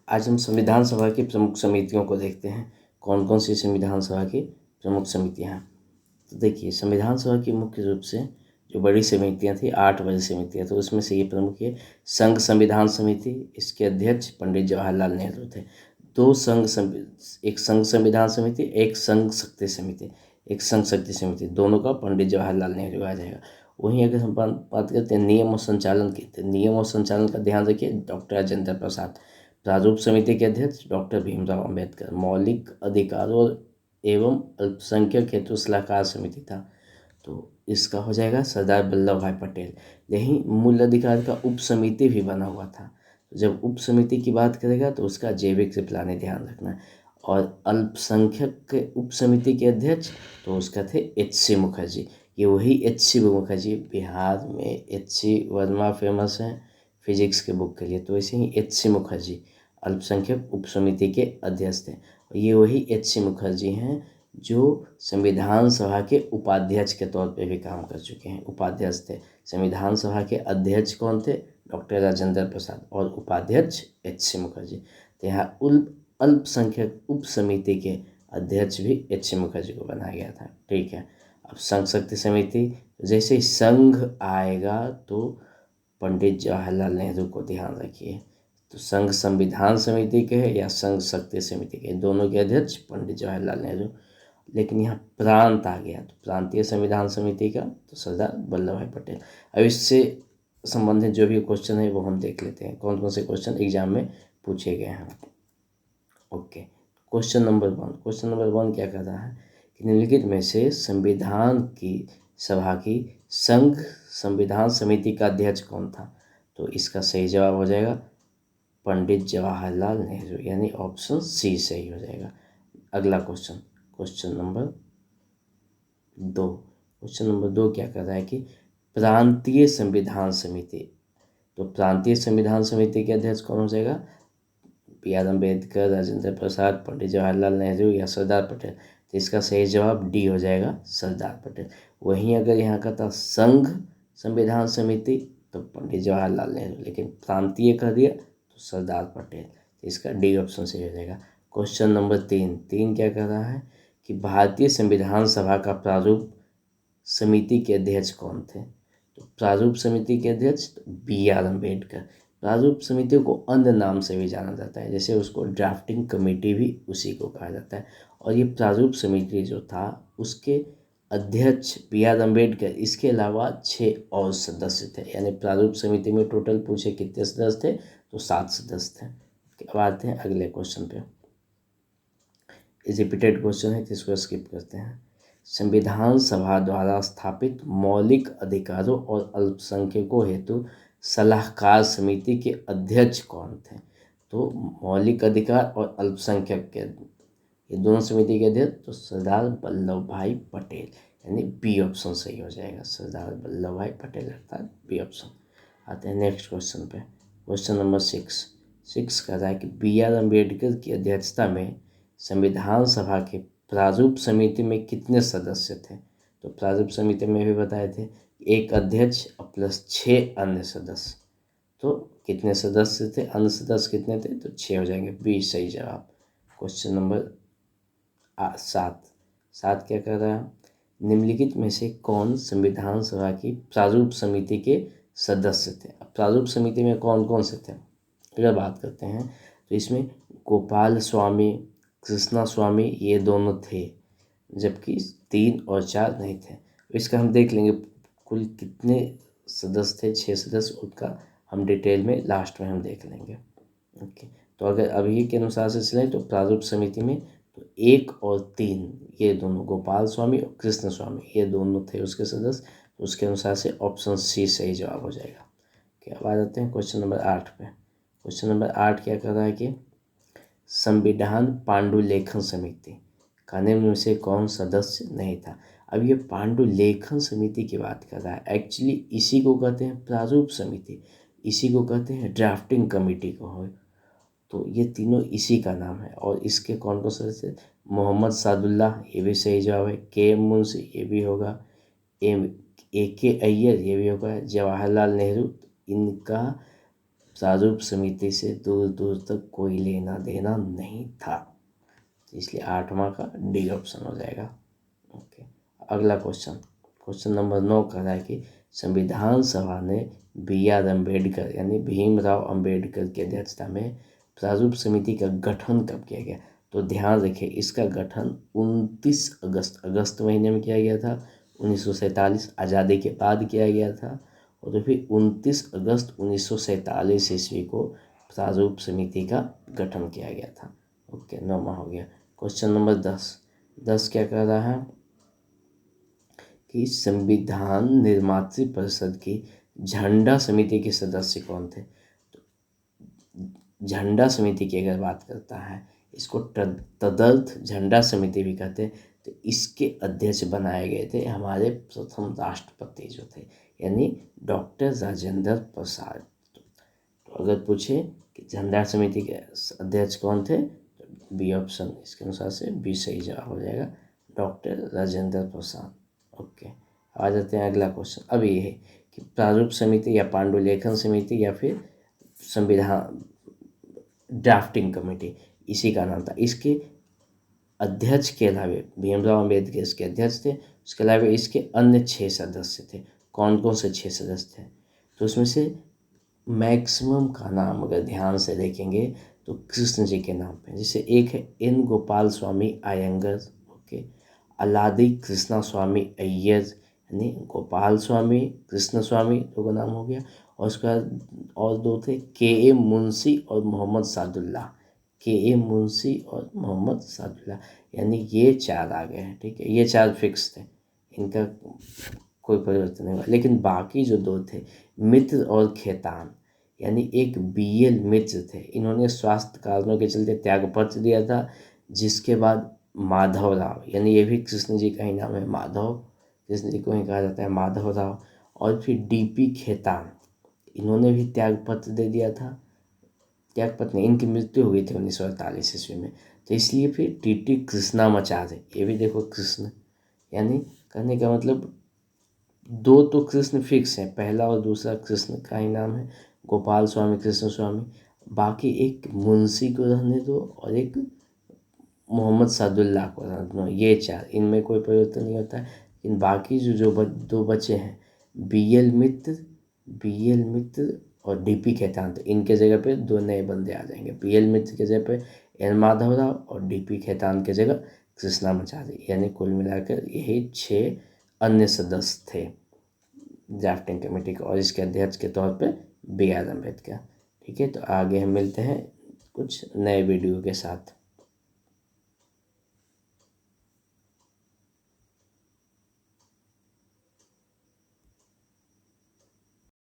आज हम संविधान सभा की प्रमुख समितियों को देखते हैं। कौन कौन सी संविधान सभा की प्रमुख समितियां हैं। तो देखिए, संविधान सभा की मुख्य रूप से जो बड़ी समितियां थी, 8 बड़ी समितियां, तो उसमें से ये प्रमुख है संघ संविधान समिति। इसके अध्यक्ष पंडित जवाहरलाल नेहरू थे। एक संघ संविधान समिति, एक संघ शक्ति समिति। एक संघ शक्ति समिति दोनों का पंडित जवाहरलाल नेहरू आ जाएगा। वहीं अगर हम बात करते हैं नियम और संचालन की, तो नियम और संचालन का ध्यान रखिए डॉक्टर राजेंद्र प्रसाद। प्रारूप समिति के अध्यक्ष डॉक्टर भीमराव अंबेडकर। मौलिक अधिकारों एवं अल्पसंख्यक हेतु सलाहकार समिति था, तो इसका हो जाएगा सरदार वल्लभ भाई पटेल। यही मूल अधिकार का उप समिति भी बना हुआ था। तो जब उप समिति की बात करेगा तो उसका जैविक रिप्लानी ध्यान रखना है। और अल्पसंख्यक के उप समिति के अध्यक्ष तो उसका थे H.C. मुखर्जी। ये वही H.C. मुखर्जी, बिहार में H.C. वर्मा फेमस हैं फिजिक्स के बुक के लिए, तो ऐसे ही H.C. मुखर्जी अल्पसंख्यक उप समिति के अध्यक्ष थे। ये वही H.C. मुखर्जी हैं जो संविधान सभा के उपाध्यक्ष के तौर पे भी काम कर चुके हैं। उपाध्यक्ष थे। संविधान सभा के अध्यक्ष कौन थे? डॉक्टर राजेंद्र प्रसाद। और उपाध्यक्ष H.C. मुखर्जी। तो यहाँ अल्पसंख्यक उप समिति के अध्यक्ष भी H.C. मुखर्जी को बनाया गया था। ठीक है। अब संघ शक्ति समिति, जैसे ही संघ आएगा तो पंडित जवाहरलाल नेहरू को ध्यान रखिए। तो संघ संविधान समिति के या संघ शक्ति समिति के, दोनों के अध्यक्ष पंडित जवाहरलाल नेहरू। लेकिन यहाँ प्रांत आ गया, तो प्रांतीय संविधान समिति का तो सरदार वल्लभ भाई पटेल। अब इससे संबंधित जो भी क्वेश्चन है वो हम देख लेते हैं, कौन कौन से क्वेश्चन एग्जाम में पूछे गए हैं। ओके, क्वेश्चन नंबर 1 क्या कर रहा है कि निम्नलिखित में से संविधान की सभा की संघ संविधान समिति का अध्यक्ष कौन था? तो इसका सही जवाब हो जाएगा पंडित जवाहरलाल नेहरू, यानी ऑप्शन सी सही हो जाएगा। अगला क्वेश्चन नंबर 2 क्या कर रहा है कि प्रांतीय संविधान समिति, तो प्रांतीय संविधान समिति के अध्यक्ष कौन हो जाएगा? B.R. अम्बेडकर, राजेंद्र प्रसाद, पंडित जवाहरलाल नेहरू या सरदार पटेल। तो इसका सही जवाब डी हो जाएगा, सरदार पटेल। वहीं अगर यहाँ का था संघ संविधान समिति तो पंडित जवाहरलाल नेहरू, लेकिन प्रांतीय कर दिया तो सरदार पटेल। तो इसका डी ऑप्शन सही हो जाएगा। क्वेश्चन नंबर 3 क्या कर रहा है कि भारतीय संविधान सभा का प्रारूप समिति के अध्यक्ष कौन थे? तो प्रारूप समिति के अध्यक्ष B.R. अम्बेडकर। प्रारूप समिति को अन्य नाम से भी जाना जाता है, जैसे उसको ड्राफ्टिंग कमेटी भी उसी को कहा जाता है। और ये प्रारूप समिति जो था उसके अध्यक्ष B.R. अम्बेडकर, इसके अलावा 6 और सदस्य थे। यानी प्रारूप समिति में टोटल पूछे कितने सदस्य थे? तो 7 सदस्य थे। अब आते हैं अगले क्वेश्चन पे। रिपीटेड क्वेश्चन है, जिसको स्किप करते हैं। संविधान सभा द्वारा स्थापित मौलिक अधिकारों और अल्पसंख्यकों हेतु सलाहकार समिति के अध्यक्ष कौन थे? तो मौलिक अधिकार और अल्पसंख्यक के, ये दोनों समिति के अध्यक्ष तो सरदार वल्लभ भाई पटेल, यानी बी ऑप्शन सही हो जाएगा, सरदार वल्लभ भाई पटेल, अर्थात बी ऑप्शन। आते हैं नेक्स्ट क्वेश्चन पे। क्वेश्चन नंबर 6 कह रहा है कि B.R. अम्बेडकर की अध्यक्षता में संविधान सभा के प्रारूप समिति में कितने सदस्य थे? तो प्रारूप समिति में भी बताए थे एक अध्यक्ष प्लस 6 अन्य सदस्य। तो कितने सदस्य थे? अन्य सदस्य कितने थे? तो 6 हो जाएंगे, बी सही जवाब। क्वेश्चन नंबर 7 क्या कर रहा है? निम्नलिखित में से कौन संविधान सभा की प्रारूप समिति के सदस्य थे? अब प्रारूप समिति में कौन कौन से थे अगर बात करते हैं तो इसमें गोपाल स्वामी, कृष्णा स्वामी, ये दोनों थे, जबकि 3 और 4 नहीं थे। इसका हम देख लेंगे कुल कितने सदस्य थे। 6 सदस्य, उनका हम डिटेल में लास्ट में हम देख लेंगे। ओके, तो अगर अभी के अनुसार से चलें तो प्रारूप समिति में तो 1 और 3 ये दोनों, गोपाल स्वामी और कृष्ण स्वामी, ये दोनों थे उसके सदस्य। तो उसके अनुसार से ऑप्शन सी सही जवाब हो जाएगा। क्या अब आ जाते हैं क्वेश्चन नंबर 8 पे। क्वेश्चन नंबर 8 क्या कर रहा है कि संविधान पांडुलेखन समिति का निम्न में से कौन सदस्य नहीं था? अब ये पांडुलेखन समिति की बात कर रहा है। एक्चुअली इसी को कहते हैं प्रारूप समिति, इसी को कहते हैं ड्राफ्टिंग कमेटी को हो। तो ये तीनों इसी का नाम है। और इसके कौन कौन सदस्य? मोहम्मद सादुल्लाह, ये भी सही जवाब है। K.M. मुंशी, ये भी होगा। A.K. अय्यर, ये भी होगा। जवाहरलाल नेहरू, इनका प्रारूप समिति से दूर दूर तक कोई लेना देना नहीं था, इसलिए 8वां का डी ऑप्शन हो जाएगा। ओके, अगला क्वेश्चन नंबर 9 कह रहा है कि संविधान सभा ने BR अम्बेडकर यानी भीमराव अम्बेडकर की अध्यक्षता में प्रारूप समिति का गठन कब किया गया। तो ध्यान रखें, इसका गठन 29 अगस्त महीने में किया गया था 1947, आज़ादी के बाद किया गया था। और फिर 29 अगस्त 1947 ईस्वी को प्रारूप समिति का गठन किया गया था। ओके, 9वां हो गया। क्वेश्चन नंबर 10 क्या कह रहा है कि संविधान निर्मात्री परिषद की झंडा समिति के सदस्य कौन थे। तो झंडा समिति की अगर बात करता है, इसको तदर्थ झंडा समिति भी कहते हैं। तो इसके अध्यक्ष बनाए गए थे हमारे प्रथम राष्ट्रपति जो थे, यानी डॉक्टर राजेंद्र प्रसाद। तो अगर पूछे कि झंडा समिति के अध्यक्ष कौन थे, तो बी ऑप्शन इसके अनुसार से बी सही जवाब हो जाएगा, डॉक्टर राजेंद्र प्रसाद। ओके, आ जाते हैं अगला क्वेश्चन। अब ये है कि प्रारूप समिति या पांडुलेखन समिति या फिर संविधान ड्राफ्टिंग कमेटी, इसी का नाम था। इसके अध्यक्ष के अलावा भीमराव अम्बेडकर इसके अध्यक्ष थे, उसके अलावा इसके अन्य 6 सदस्य थे। कौन कौन से 6 सदस्य थे, तो उसमें से मैक्सिमम का नाम अगर ध्यान से देखेंगे तो कृष्ण जी के नाम पे, जैसे एक है N गोपाल स्वामी अयंगर, ओके, अलादी कृष्णा स्वामी अय्यर, यानी गोपाल स्वामी कृष्ण स्वामी, दो का नाम हो गया। और उसके बाद और 2 थे KA मुंशी और मोहम्मद सादुल्ला, KA मुंशी और मोहम्मद सादुल्ला, यानी ये 4 आ गए हैं। ठीक है, ये 4 फिक्स थे, इनका कोई परिवर्तन नहीं हुआ। लेकिन बाकी जो 2 थे मित्र और खेतान, यानी एक BL मित्र थे, इन्होंने स्वास्थ्य कारणों के चलते त्यागपत्र दिया था। जिसके बाद माधव राव, यानी ये भी कृष्ण जी का ही नाम है, माधव, कृष्ण जी को ही कहा जाता है माधव राव। और फिर DP खेतान, इन्होंने भी त्यागपत्र दे दिया था। त्यागपत्र नहीं, इनकी मृत्यु हो गई थी 1948 ईस्वी में। तो इसलिए फिर TT कृष्णामाचार्य, ये भी देखो कृष्ण, यानी कहने का मतलब 2 तो कृष्ण फिक्स हैं, पहला और दूसरा कृष्ण का ही नाम है, गोपाल स्वामी कृष्ण स्वामी। बाकी एक मुंशी को रहने दो और एक मोहम्मद सादुल्ला को रहने दो, ये 4, इनमें कोई परिवर्तन नहीं होता है। लेकिन बाकी जो 2 बचे हैं, BL मित्र और DP खेतान, तो इनके जगह पे 2 नए बंदे आ जाएंगे। BL मित्र के जगह पे N माधव राव और DP खेतान के जगह कृष्णामाचार्य, यानी कुल मिलाकर यही 6 अन्य सदस्य थे ड्राफ्टिंग कमेटी का, और इसके अध्यक्ष के तौर पे BR अम्बेडकर। ठीक है, तो आगे हम मिलते हैं कुछ नए वीडियो के साथ।